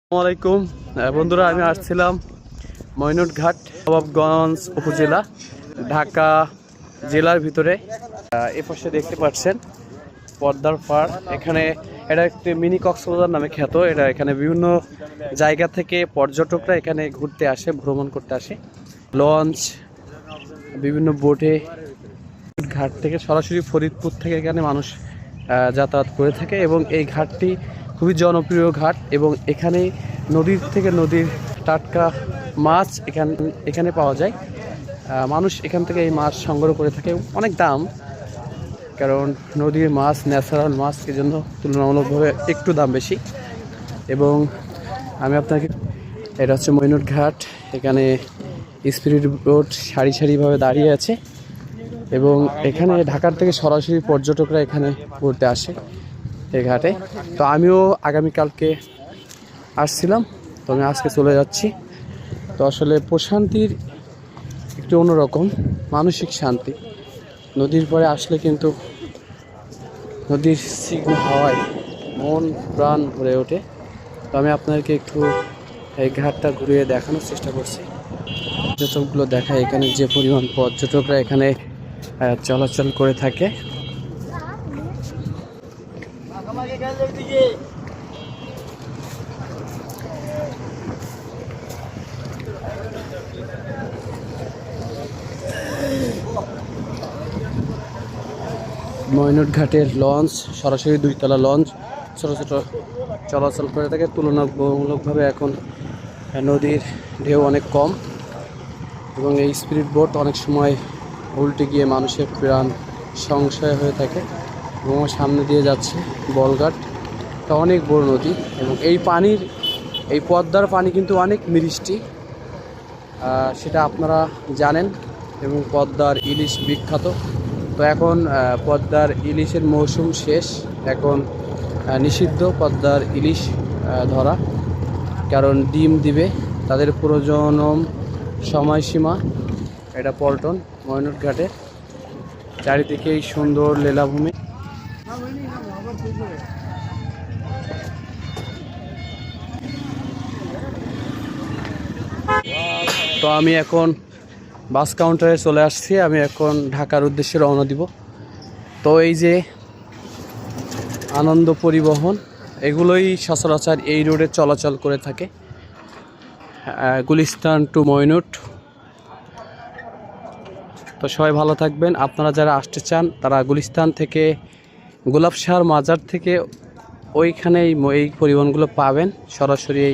আসসালামাইকুম বন্ধুরা, আমি আসছিলাম মইনুটঘাট নবাবগঞ্জ উপজেলা ঢাকা জেলার ভিতরে। এ পাশে দেখতে পাচ্ছেন পদ্মার পাড়। এখানে এটা একটি মিনি কক্সবাজার নামে খ্যাত। এখানে বিভিন্ন জায়গা থেকে পর্যটকরা এখানে ঘুরতে আসে, ভ্রমণ করতে আসে। লঞ্চ, বিভিন্ন বোটে ঘাট থেকে সরাসরি ফরিদপুর থেকে এখানে মানুষ যাতায়াত করে থাকে এবং এই ঘাটটি খুবই জনপ্রিয় ঘাট এবং এখানে নদীর থেকে নদীর টাটকা মাছ এখানে পাওয়া যায়। মানুষ এখান থেকে এই মাছ সংগ্রহ করে থাকে। অনেক দাম, কারণ নদীর মাছ ন্যাচারাল মাছ, এই জন্য তুলনামূলকভাবে একটু দাম বেশি। এবং আমি আপনাকে, এটা হচ্ছে মইনুটঘাট। এখানে স্পিরিট বোট সারি সারিভাবে দাঁড়িয়ে আছে এবং এখানে ঢাকার থেকে সরাসরি পর্যটকরা এখানে ঘুরতে আসে এই ঘাটে। তো আমিও আগামীকালকে আসছিলাম, তো আমি আজকে চলে যাচ্ছি। তো আসলে প্রশান্তির একটু অন্যরকম মানসিক শান্তি নদীর পরে আসলে, কিন্তু নদীর স্নিগ্ধ হাওয়ায় মন প্রাণ ভরে ওঠে। তো আমি আপনাদেরকে একটু এই ঘাটটা ঘুরিয়ে দেখানোর চেষ্টা করছি। পর্যটকগুলো দেখায় এখানে যে পরিমাণ পর্যটকরা এখানে চলাচল করে থাকে। মইনুটঘাটের লঞ্চ, সরাসরি দুইতলা লঞ্চ ছোটো ছোটো চলাচল করে থাকে। তুলনামূলকভাবে এখন নদীর ঢেউ অনেক কম এবং এই স্পিরিট বোট অনেক সময় উল্টে গিয়ে মানুষের প্রাণ সংশয় হয়ে থাকে। এবং সামনে দিয়ে যাচ্ছে বলঘাট, তা অনেক বড় নদী এবং এই পদ্মার পানি কিন্তু অনেক মিষ্টি, সেটা আপনারা জানেন। এবং পদ্মার ইলিশ বিখ্যাত। তো এখন পদ্মার ইলিশের মৌসুম শেষ, এখন নিষিদ্ধ পদ্মার ইলিশ ধরা, কারণ ডিম দিবে, তাদের প্রজনন সময়সীমা। এটা পল্টন মইনুটঘাটে, চারিদিকেই সুন্দর লীলাভূমি। তো আমি এখন বাস কাউন্টারে চলে আসছি। আমি এখন ঢাকার উদ্দেশ্যে রওনা দিব। তো এই যে আনন্দ পরিবহন, এগুলোই সচরাচর এই রোডে চলাচল করে থাকে, গুলিস্তান টু মইনুট। তো সবাই ভালো থাকবেন। আপনারা যারা আসতে চান তারা গুলিস্তান থেকে, গোলাপশাহর মাজার থেকে ওইখানে এই পরিবহনগুলো পাবেন সরাসরি।